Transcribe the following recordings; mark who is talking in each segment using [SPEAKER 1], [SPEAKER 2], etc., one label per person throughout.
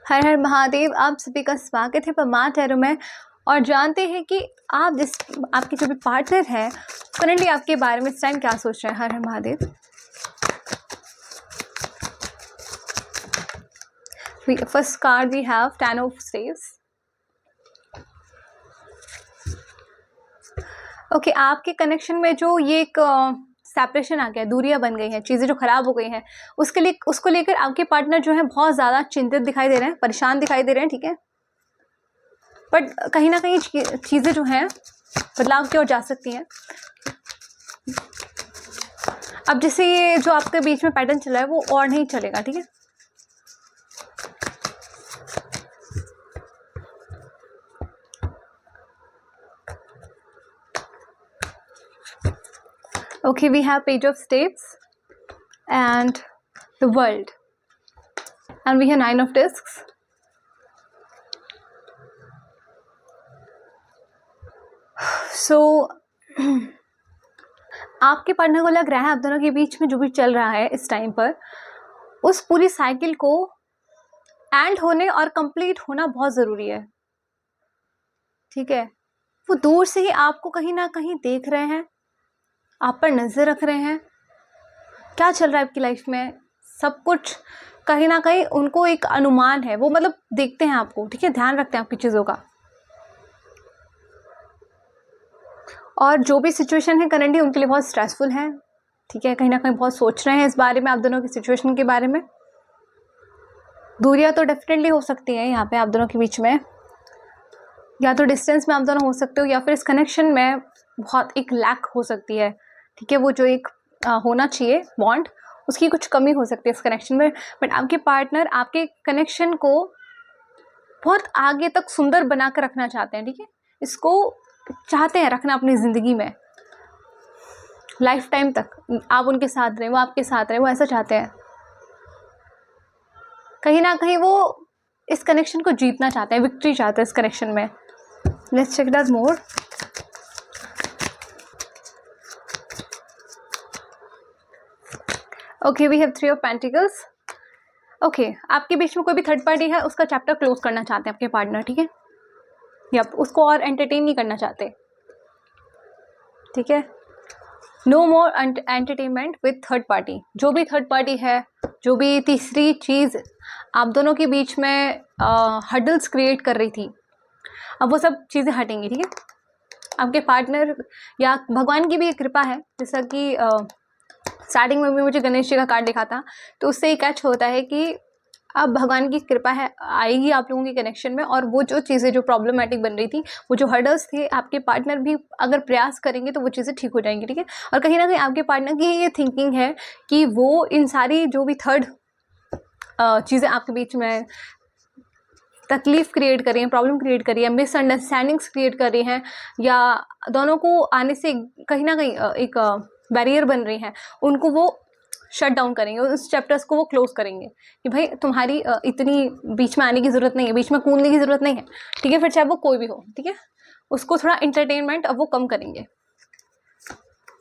[SPEAKER 1] हर हर महादेव। आप सभी का स्वागत है पमा टैरो में। और जानते हैं कि आपके जो भी पार्टनर है करंटली आपके बारे में इस टाइम क्या सोच रहे हैं। हर हर Mahadev. First card we have 10 of staves. Okay, आपके कनेक्शन में जो ये एक सेपरेशन आ गया, दूरियां बन गई हैं, चीज़ें जो खराब हो गई हैं, उसको लेकर आपके पार्टनर जो है बहुत ज़्यादा चिंतित दिखाई दे रहे हैं, परेशान दिखाई दे रहे हैं। ठीक है, बट कहीं ना कहीं चीज़ें जो हैं बदलाव की ओर जा सकती हैं। अब जैसे ये जो आपके बीच में पैटर्न चला है वो और नहीं चलेगा। ठीक है, okay, we have page of staves and the world, and we have 9 of discs. So आपके पार्टनर को लग रहा है आप दोनों के बीच में जो भी चल रहा है इस टाइम पर, उस पूरी साइकिल को एंड होने और कंप्लीट होना बहुत ज़रूरी है। ठीक है, वो दूर से ही आपको कहीं ना कहीं देख रहे हैं, आप पर नज़र रख रहे हैं, क्या चल रहा है आपकी लाइफ में, सब कुछ कहीं ना कहीं उनको एक अनुमान है, वो मतलब देखते हैं आपको। ठीक है, ध्यान रखते हैं आपकी चीज़ों का। और जो भी सिचुएशन है करंटली उनके लिए बहुत स्ट्रेसफुल है। ठीक है, कहीं ना कहीं बहुत सोच रहे हैं इस बारे में, आप दोनों की सिचुएशन के बारे में। दूरियां तो डेफिनेटली हो सकती है यहाँ पे आप दोनों के बीच में, या तो डिस्टेंस में आप दोनों हो सकते हो, या फिर इस कनेक्शन में बहुत एक लैक हो सकती है। ठीक है, वो जो एक होना चाहिए बॉन्ड, उसकी कुछ कमी हो सकती है इस कनेक्शन में। बट आपके पार्टनर आपके कनेक्शन को बहुत आगे तक सुंदर बना कर रखना चाहते हैं। ठीक है, इसको चाहते हैं रखना अपनी ज़िंदगी में, लाइफ टाइम तक आप उनके साथ रहें, वो आपके साथ रहें, वो ऐसा चाहते हैं। कहीं ना कहीं वो इस कनेक्शन को जीतना चाहते हैं, विक्ट्री चाहते हैं इस कनेक्शन में। Let's check that more. Okay, we have 3 of pentacles. Okay, आपके बीच में कोई भी थर्ड पार्टी है, उसका चैप्टर क्लोज करना चाहते हैं आपके पार्टनर। ठीक है, यप, उसको और एंटरटेन नहीं करना चाहते। ठीक है, no more entertainment with third party. जो भी थर्ड पार्टी है, जो भी तीसरी चीज़ आप दोनों के बीच में हर्डल्स क्रिएट कर रही थी, अब वो सब चीज़ें हटेंगी। ठीक है, आपके पार्टनर या भगवान की भी एक कृपा है, जैसा कि स्टार्टिंग में भी मुझे गणेश जी का कार्ड दिखा था, तो उससे एक कैच होता है कि अब भगवान की कृपा है आएगी आप लोगों के कनेक्शन में, और वो जो चीज़ें जो प्रॉब्लमेटिक बन रही थी, वो जो हर्डल्स थे, आपके पार्टनर भी अगर प्रयास करेंगे तो वो चीज़ें ठीक हो जाएंगी। ठीक है, और कहीं ना कहीं आपके पार्टनर की ये थिंकिंग है कि वो इन सारी जो भी थर्ड चीज़ें आपके बीच में तकलीफ क्रिएट कर रही हैं, प्रॉब्लम क्रिएट कर रही है, मिसअंडरस्टैंडिंग्स क्रिएट कर रही हैं, या दोनों को आने से कहीं ना कहीं एक बैरियर बन रही हैं, उनको वो शट डाउन करेंगे, उस चैप्टर्स को वो क्लोज करेंगे कि भाई तुम्हारी इतनी बीच में आने की ज़रूरत नहीं है, बीच में कूदने की ज़रूरत नहीं है। ठीक है, फिर चाहे वो कोई भी हो। ठीक है, उसको थोड़ा इंटरटेनमेंट अब वो कम करेंगे।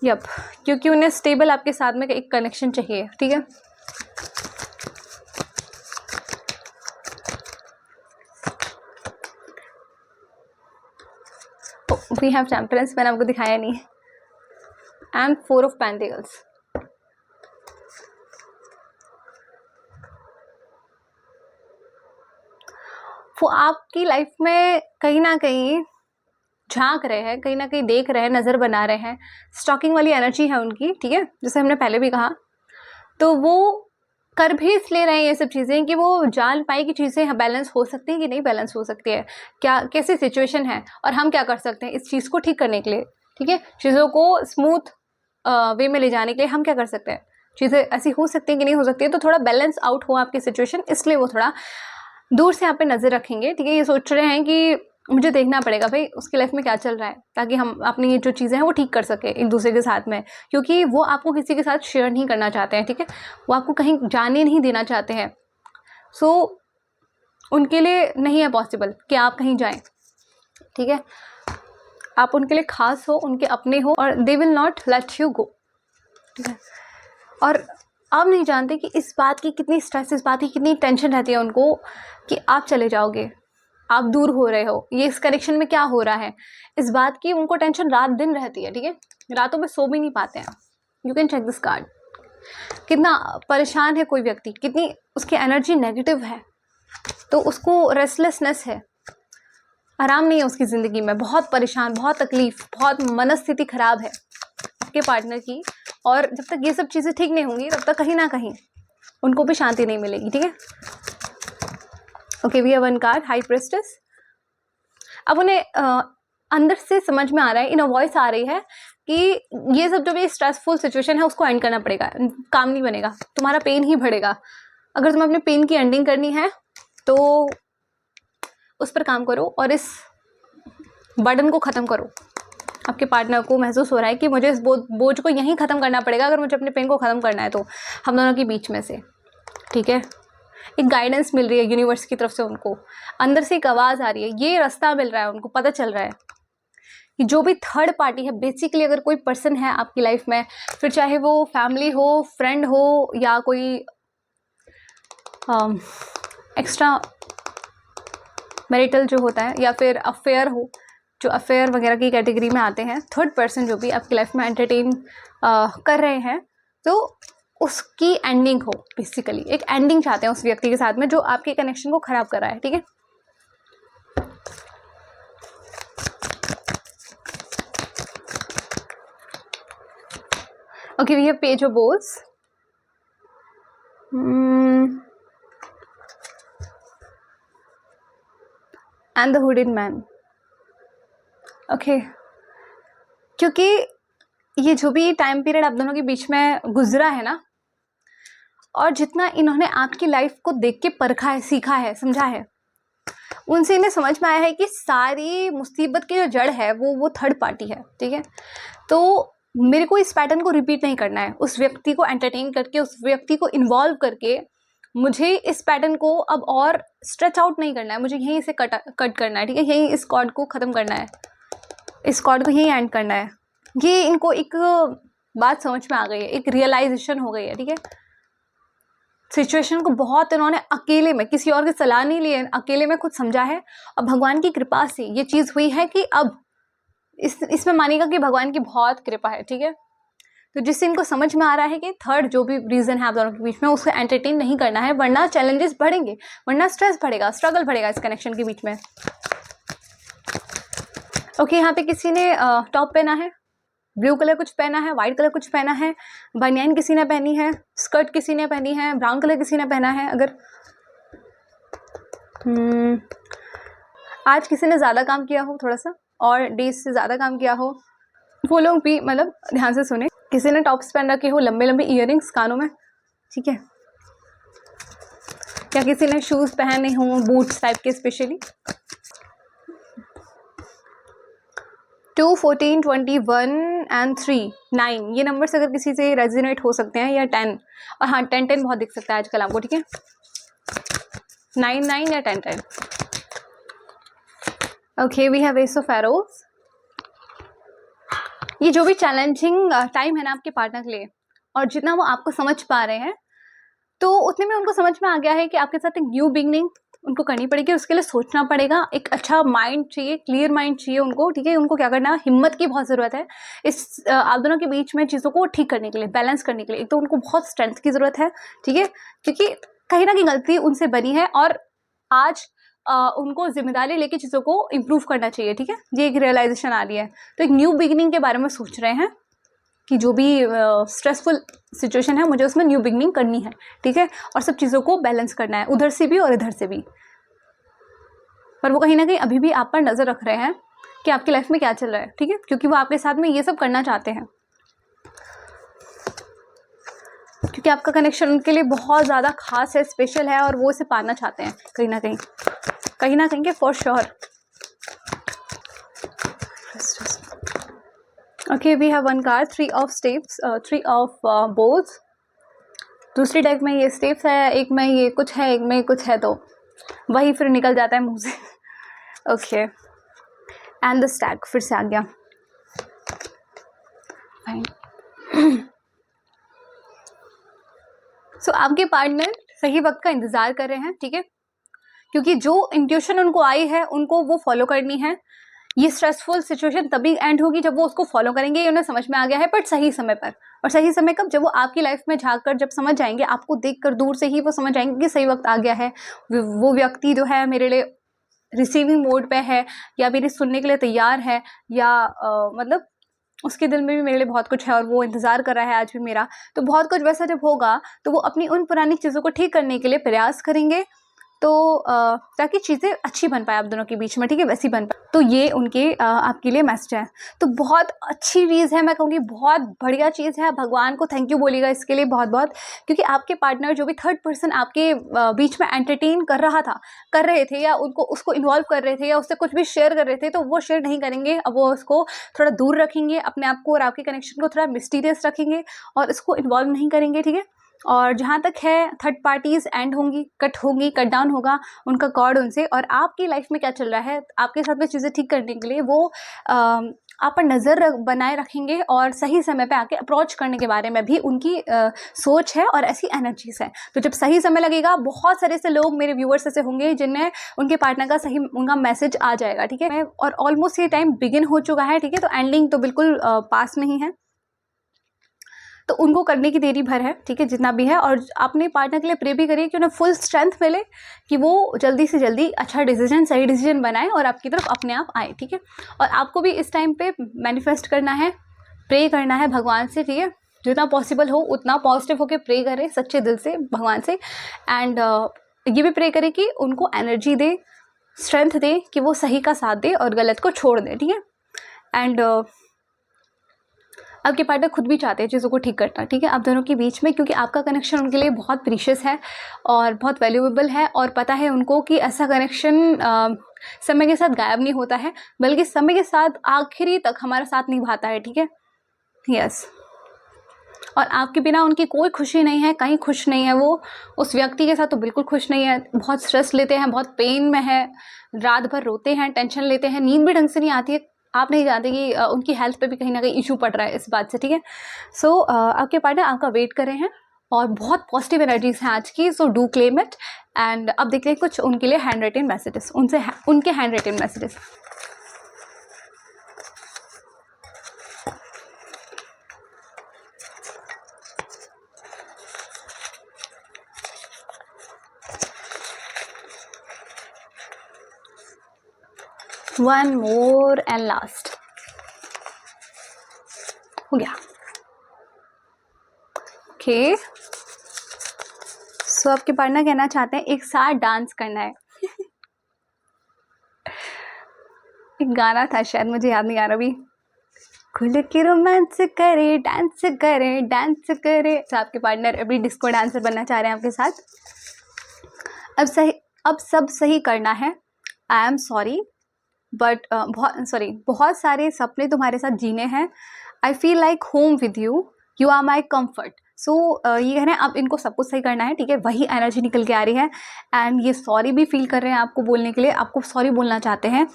[SPEAKER 1] यप, क्योंकि उन्हें स्टेबल आपके साथ में एक कनेक्शन चाहिए। ठीक है, वी हैव टेम्परेंस, मैंने आपको दिखाया नहीं, एंड 4 ऑफ पेंटिकल्स। वो आपकी लाइफ में कहीं ना कहीं झांक रहे हैं, कहीं ना कहीं देख रहे हैं, नज़र बना रहे हैं, स्टॉकिंग वाली एनर्जी है उनकी। ठीक है, जैसे हमने पहले भी कहा, तो वो कर भी इसलिए रहे हैं ये सब चीज़ें कि वो जान पाए कि चीज़ें बैलेंस हो सकती हैं कि नहीं बैलेंस हो सकती है, क्या कैसी सिचुएशन है, और हम क्या कर सकते हैं इस चीज़ को ठीक करने के लिए। ठीक है, चीज़ों को स्मूथ वे में ले जाने के लिए हम क्या कर सकते हैं, चीज़ें ऐसी हो सकती हैं कि नहीं हो सकती है, तो थोड़ा बैलेंस आउट हो आपकी सिचुएशन, इसलिए वो थोड़ा दूर से यहाँ पे नज़र रखेंगे। ठीक है, ये सोच रहे हैं कि मुझे देखना पड़ेगा भाई उसकी लाइफ में क्या चल रहा है, ताकि हम अपनी ये जो चीज़ें हैं वो ठीक कर सके एक दूसरे के साथ में, क्योंकि वो आपको किसी के साथ शेयर नहीं करना चाहते हैं। ठीक है, वो आपको कहीं जाने नहीं देना चाहते हैं। सो उनके लिए नहीं है पॉसिबल कि आप कहीं जाएं। ठीक है, आप उनके लिए खास हो, उनके अपने हो, और they will not let you go. ठीक है, और आप नहीं जानते कि इस बात की कितनी स्ट्रेस, इस बात की कितनी टेंशन रहती है उनको कि आप चले जाओगे, आप दूर हो रहे हो, ये इस कनेक्शन में क्या हो रहा है, इस बात की उनको टेंशन रात दिन रहती है। ठीक है, रातों में सो भी नहीं पाते हैं। You can check this card. कितना परेशान है कोई व्यक्ति, कितनी उसकी एनर्जी नेगेटिव है, तो उसको रेस्टलेसनेस है, आराम नहीं है उसकी ज़िंदगी में, बहुत परेशान, बहुत तकलीफ, बहुत मनस्थिति खराब है आपके पार्टनर की। और जब तक ये सब चीज़ें ठीक नहीं होंगी तब तक कहीं ना कहीं उनको भी शांति नहीं मिलेगी। ठीक है, okay, we have one card, high priestess. अब उन्हें अंदर से समझ में आ रहा है, इन वॉइस आ रही है कि ये सब जो भी स्ट्रेसफुल सिचुएशन है उसको एंड करना पड़ेगा, काम नहीं बनेगा, तुम्हारा पेन ही बढ़ेगा। अगर तुम्हें अपने पेन की एंडिंग करनी है तो उस पर काम करो और इस बर्डन को ख़त्म करो। आपके पार्टनर को महसूस हो रहा है कि मुझे इस बोझ को यहीं ख़त्म करना पड़ेगा अगर मुझे अपने पेन को ख़त्म करना है तो, हम दोनों के बीच में से। ठीक है, एक गाइडेंस मिल रही है यूनिवर्स की तरफ से, उनको अंदर से एक आवाज़ आ रही है, ये रास्ता मिल रहा है, उनको पता चल रहा है कि जो भी थर्ड पार्टी है, बेसिकली अगर कोई पर्सन है आपकी लाइफ में, फिर चाहे वो फैमिली हो, फ्रेंड हो, या कोई एक्स्ट्रा मैरिटल जो होता है, या फिर अफेयर हो, जो अफेयर वगैरह की कैटेगरी में आते हैं, थर्ड पर्सन जो भी आपकी लाइफ में एंटरटेन कर रहे हैं, तो उसकी एंडिंग हो। बेसिकली एक एंडिंग चाहते हैं उस व्यक्ति के साथ में जो आपके कनेक्शन को खराब कर रहा है। ठीक है, okay, we have page of bowls, and the hooded man. Okay, क्योंकि ये जो भी टाइम पीरियड आप दोनों के बीच में गुजरा है ना, और जितना इन्होंने आपकी लाइफ को देख के परखा है, सीखा है, समझा है, उनसे इन्हें समझ में आया है कि सारी मुसीबत की जो जड़ है वो थर्ड पार्टी है। ठीक है, तो मेरे को इस पैटर्न को रिपीट नहीं करना है, उस व्यक्ति को एंटरटेन करके, उस व्यक्ति को इन्वॉल्व करके मुझे इस पैटर्न को अब और स्ट्रेच आउट नहीं करना है, मुझे यहीं से कट करना है। ठीक है, यहीं इस कॉर्ड को ख़त्म करना है, इस कॉर्ड को यहीं एंड करना है। ये इनको एक बात समझ में आ गई है, एक रियलाइजेशन हो गई है। ठीक है, सिचुएशन को बहुत इन्होंने अकेले में, किसी और की सलाह नहीं ली है, अकेले में खुद समझा है, और भगवान की कृपा से ये चीज़ हुई है कि अब इसमें मानिएगा कि भगवान की बहुत कृपा है। ठीक है, तो जिससे इनको समझ में आ रहा है कि थर्ड जो भी रीज़न है आप दोनों के बीच में, उसको एंटरटेन नहीं करना है, वरना चैलेंजेस बढ़ेंगे, वरना स्ट्रेस बढ़ेगा, स्ट्रगल बढ़ेगा इस कनेक्शन के बीच में। ओके, यहाँ पे किसी ने टॉप पहना है, ब्लू कलर कुछ पहना है, वाइट कलर कुछ पहना है, बनियान किसी ने पहनी है, स्कर्ट किसी ने पहनी है, ब्राउन कलर किसी ने पहना है। अगर आज किसी ने ज़्यादा काम किया हो, थोड़ा सा और डेज से ज़्यादा काम किया हो, वो लोग भी मतलब ध्यान से सुने। किसी ने टॉप्स पहन रखे हो, लंबे लंबे ईयरिंग्स कानों में, ठीक है, या किसी ने शूज़ पहने हों, बूट्स टाइप के स्पेशली। 2, 14, 21 एंड 3, 9 ये नंबर्स अगर किसी से रेजिनेट हो सकते हैं, या 10, और हाँ 10, 10 बहुत दिख सकता है आजकल आपको। ठीक है, 9, 9 या 10, 10। Okay, we have ace of arrows. ये जो भी चैलेंजिंग टाइम है ना आपके पार्टनर के लिए, और जितना वो आपको समझ पा रहे हैं, तो उतने में उनको समझ में आ गया है कि आपके साथ एक न्यू बिगनिंग उनको करनी पड़ेगी। उसके लिए सोचना पड़ेगा, एक अच्छा माइंड चाहिए, क्लियर माइंड चाहिए उनको। ठीक है, उनको क्या करना है, हिम्मत की बहुत ज़रूरत है इस आप दोनों के बीच में चीज़ों को ठीक करने के लिए, बैलेंस करने के लिए। एक तो उनको बहुत स्ट्रेंथ की ज़रूरत है। ठीक है, क्योंकि कहीं ना कहीं गलती उनसे बनी है, और आज उनको जिम्मेदारी लेके चीज़ों को इम्प्रूव करना चाहिए। ठीक है, ये एक रियलाइजेशन आ रही है, तो एक न्यू बिगिनिंग के बारे में सोच रहे हैं कि जो भी स्ट्रेसफुल सिचुएशन है, मुझे उसमें न्यू बिगनिंग करनी है। ठीक है, और सब चीज़ों को बैलेंस करना है, उधर से भी और इधर से भी। पर वो कहीं ना कहीं अभी भी आप पर नज़र रख रहे हैं कि आपकी लाइफ में क्या चल रहा है। ठीक है, क्योंकि वो आपके साथ में ये सब करना चाहते हैं, क्योंकि आपका कनेक्शन उनके लिए बहुत ज़्यादा खास है, स्पेशल है, और वो इसे पाना चाहते हैं कहीं ना कहीं के for sure. Okay, we have one card, 3 of steps, 3 of bowls. दूसरी डेक में ये स्टेप्स है, एक में ये कुछ है, एक में कुछ है, तो वही फिर निकल जाता है मुंह से। ओके, एंड द स्टैग फिर से आ गया। फाइन। आपके पार्टनर सही वक्त का इंतजार कर रहे हैं, ठीक है, क्योंकि जो इंट्यूशन उनको आई है उनको वो फॉलो करनी है। ये स्ट्रेसफुल सिचुएशन तभी एंड होगी जब वो उसको फॉलो करेंगे, ये उन्हें समझ में आ गया है, बट सही समय पर। और सही समय कब? जब वो आपकी लाइफ में झांककर जब समझ जाएंगे, आपको देखकर दूर से ही वो समझ जाएंगे कि सही वक्त आ गया है, वो व्यक्ति जो है मेरे लिए रिसीविंग मोड पे है, या मेरी सुनने के लिए तैयार है, या मतलब उसके दिल में भी मेरे लिए बहुत कुछ है और वो इंतज़ार कर रहा है आज भी मेरा। तो बहुत कुछ वैसा जब होगा तो वो अपनी उन पुरानी चीज़ों को ठीक करने के लिए प्रयास करेंगे, तो ताकि चीज़ें अच्छी बन पाए आप दोनों के बीच में, ठीक है, वैसी बन पाए। तो ये उनके आपके लिए मैसेज है। तो बहुत अच्छी चीज़ है, मैं कहूँगी बहुत बढ़िया चीज़ है। भगवान को थैंक यू बोलिएगा इसके लिए बहुत बहुत, क्योंकि आपके पार्टनर जो भी थर्ड पर्सन आपके बीच में एंटरटेन कर रहे थे, या उसको इन्वॉल्व कर रहे थे, या उससे कुछ भी शेयर कर रहे थे, तो वो शेयर नहीं करेंगे। अब वो उसको थोड़ा दूर रखेंगे, अपने आप को और आपके कनेक्शन को थोड़ा मिस्टीरियस रखेंगे और इसको इन्वॉल्व नहीं करेंगे, ठीक है। और जहाँ तक है थर्ड पार्टीज एंड होंगी, कट डाउन होगा उनका कॉर्ड उनसे, और आपकी लाइफ में क्या चल रहा है आपके साथ में चीज़ें ठीक करने के लिए वो आप पर नज़र बनाए रखेंगे, और सही समय पे आके अप्रोच करने के बारे में भी उनकी सोच है और ऐसी एनर्जीज है। तो जब सही समय लगेगा, बहुत सारे ऐसे लोग मेरे व्यूअर्स ऐसे होंगे जिनमें उनके पार्टनर का सही उनका मैसेज आ जाएगा, ठीक है। और ऑलमोस्ट ये टाइम बिगिन हो चुका है, ठीक है, तो एंडिंग तो बिल्कुल पास में ही है। तो उनको करने की देरी भर है, ठीक है, जितना भी है। और अपने पार्टनर के लिए प्रे भी करिए कि उन्हें फुल स्ट्रेंथ मिले, कि वो जल्दी से जल्दी अच्छा डिसीजन, सही डिसीजन बनाए और आपकी तरफ अपने आप आए, ठीक है। और आपको भी इस टाइम पे मैनिफेस्ट करना है, प्रे करना है भगवान से, ठीक है, जितना पॉसिबल हो उतना पॉजिटिव होकर प्रे करें सच्चे दिल से भगवान से। एंड ये भी प्रे करें कि उनको एनर्जी दे, स्ट्रेंथ दे, कि वो सही का साथ दे और गलत को छोड़ दे, ठीक है। एंड आपके पार्टनर खुद भी चाहते हैं चीज़ों को ठीक करना, ठीक है, आप दोनों के बीच में, क्योंकि आपका कनेक्शन उनके लिए बहुत प्रीशियस है और बहुत वैल्यूएबल है। और पता है उनको कि ऐसा कनेक्शन समय के साथ गायब नहीं होता है, बल्कि समय के साथ आखिरी तक हमारा साथ निभाता है, ठीक है। यस। और आपके बिना उनकी कोई खुशी नहीं है, कहीं खुश नहीं है वो, उस व्यक्ति के साथ तो बिल्कुल खुश नहीं है। बहुत स्ट्रेस लेते हैं, बहुत पेन में है, रात भर रोते हैं, टेंशन लेते हैं, नींद भी ढंग से नहीं आती है। आप नहीं जानते कि उनकी हेल्थ पे भी कहीं ना कहीं इशू पड़ रहा है इस बात से, ठीक है। सो आपके पार्टनर आपका वेट कर रहे हैं और बहुत पॉजिटिव एनर्जीज हैं आज की, so do claim it. And अब देखते हैं कुछ उनके लिए हैंड रिटन मैसेजेस, उनके hand written messages. One more and last हो गया। ओके, सो आपके पार्टनर कहना चाहते हैं एक साथ डांस करना है। एक गाना था शायद, मुझे याद नहीं आ रहा अभी। खुल के रोमांस करे, डांस करे, डांस करे। तो आपके पार्टनर अभी डिस्को डांसर बनना चाह रहे हैं आपके साथ। अब सब सही करना है। आई एम सॉरी बट बहुत सारे सपने तुम्हारे साथ जीने हैं। I feel like home with you, you are my comfort. So ये कह रहे हैं अब इनको सब कुछ सही करना है, ठीक है, वही एनर्जी निकल के आ रही है। एंड ये सॉरी भी फील कर रहे हैं आपको बोलने के लिए, आपको सॉरी बोलना चाहते हैं।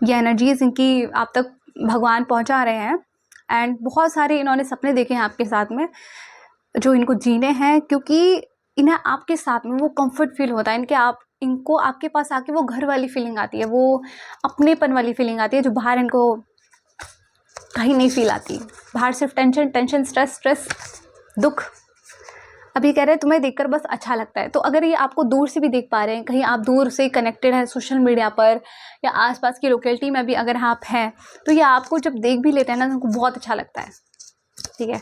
[SPEAKER 1] ये एनर्जीज इनकी आप तक भगवान पहुंचा रहे हैं। एंड बहुत सारे इन्होंने सपने देखे हैं आपके साथ में जो इनको जीने हैं, क्योंकि इन्हें आपके साथ में वो कंफर्ट फील होता है। इनको आपके पास आके वो घर वाली फीलिंग आती है, वो अपनेपन वाली फीलिंग आती है, जो बाहर इनको कहीं नहीं फील आती। बाहर सिर्फ टेंशन, स्ट्रेस, दुख। अभी कह रहे हैं तुम्हें देखकर बस अच्छा लगता है। तो अगर ये आपको दूर से भी देख पा रहे हैं, कहीं आप दूर से कनेक्टेड है सोशल मीडिया पर या आसपास की लोकेलिटी में भी अगर आप हैं, तो ये आपको जब देख भी लेते हैं ना, तो उनको बहुत अच्छा लगता है, ठीक है।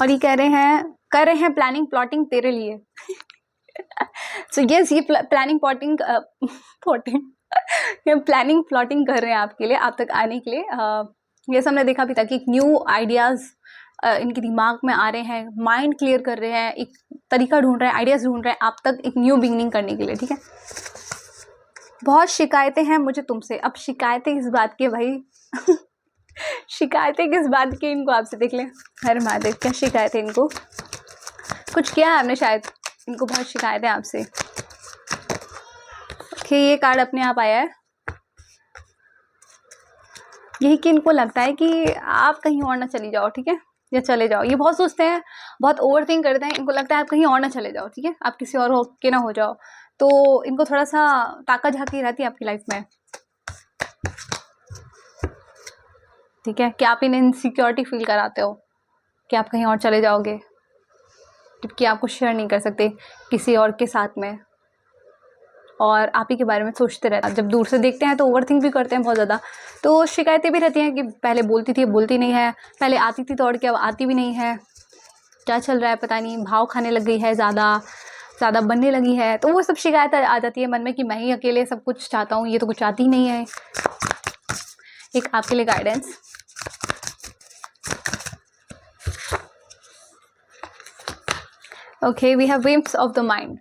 [SPEAKER 1] और ये कर रहे हैं प्लानिंग प्लॉटिंग तेरे लिए। सो यस, ये प्लानिंग प्लॉटिंग कर रहे हैं आपके लिए, आप तक आने के लिए। ये हमने देखा भी था कि न्यू आइडियाज़ इनके दिमाग में आ रहे हैं, माइंड क्लियर कर रहे हैं, एक तरीका ढूंढ रहे हैं, आइडियाज़ ढूंढ रहे हैं आप तक एक न्यू बिगिनिंग करने के लिए, ठीक है। बहुत शिकायतें हैं मुझे तुमसे। अब शिकायतें किस बात की भाई? शिकायतें किस बात की इनको आपसे? देख लें, हर महादेव, क्या शिकायत है इनको? कुछ किया है आपने शायद, इनको बहुत शिकायत है आपसे। ओके, ये कार्ड अपने आप आया है। यही कि इनको लगता है कि आप कहीं और ना चली जाओ, ठीक है, या चले जाओ। ये बहुत सोचते हैं बहुत ओवर थिंक करते हैं, इनको लगता है आप कहीं और ना चले जाओ, ठीक है, आप किसी और हो के ना हो जाओ, तो इनको थोड़ा सा ताका झाकी रहती है आपकी लाइफ में, ठीक है, कि आप इन्हें इनसिक्योरिटी फील कराते हो कि आप कहीं और चले जाओगे, जबकि आपको शेयर नहीं कर सकते किसी और के साथ में, और आप ही के बारे में सोचते रहते हैं। जब दूर से देखते हैं तो ओवरथिंक भी करते हैं बहुत ज़्यादा, तो शिकायतें भी रहती हैं कि पहले बोलती थी अब बोलती नहीं है, पहले आती थी दौड़ के अब आती भी नहीं है, क्या चल रहा है पता नहीं, भाव खाने लग गई है, ज़्यादा बनने लगी है, तो वो सब शिकायत आ जाती है मन में कि मैं ही अकेले सब कुछ चाहता हूँ, ये तो कुछ चाहती ही नहीं है। एक आपके लिए guidance, okay, we have whims of the mind.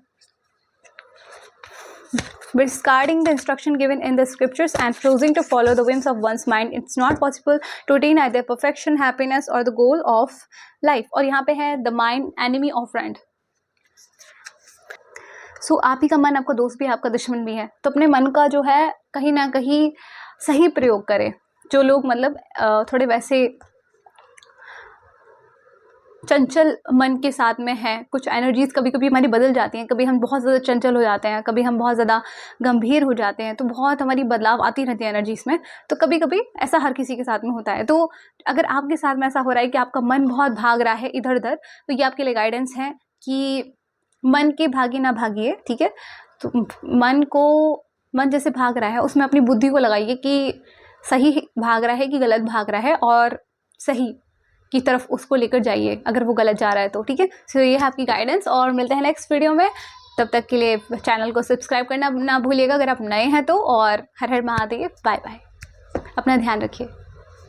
[SPEAKER 1] Discarding the instruction given in the scriptures and choosing to follow the whims of one's mind, it's not possible to attain either perfection, happiness or the goal of life. और यहाँ पे है the mind enemy of friend. So आप ही का मन आपका दोस्त भी है, आपका दुश्मन भी है, तो अपने मन का जो है कहीं ना कहीं सही प्रयोग करें। जो लोग मतलब थोड़े वैसे चंचल मन के साथ में है, कुछ एनर्जीज कभी कभी हमारी बदल जाती हैं, कभी हम बहुत ज़्यादा चंचल हो जाते हैं, कभी हम बहुत ज़्यादा गंभीर हो जाते हैं, तो बहुत हमारी बदलाव आती रहती है एनर्जीज में, तो कभी कभी ऐसा हर किसी के साथ में होता है। तो अगर आपके साथ में ऐसा हो रहा है कि आपका मन बहुत भाग रहा है इधर उधर, तो ये आपके लिए गाइडेंस है कि मन के भागी ना भागिए, ठीक है, तो मन जैसे भाग रहा है उसमें अपनी बुद्धि को लगाइए कि सही भाग रहा है कि गलत भाग रहा है, और सही की तरफ उसको लेकर जाइए अगर वो गलत जा रहा है तो, ठीक है। सो ये है आपकी गाइडेंस, और मिलते हैं नेक्स्ट वीडियो में। तब तक के लिए चैनल को सब्सक्राइब करना ना भूलिएगा अगर आप नए हैं तो, और हर हर महादेव, बाय बाय, अपना ध्यान रखिए।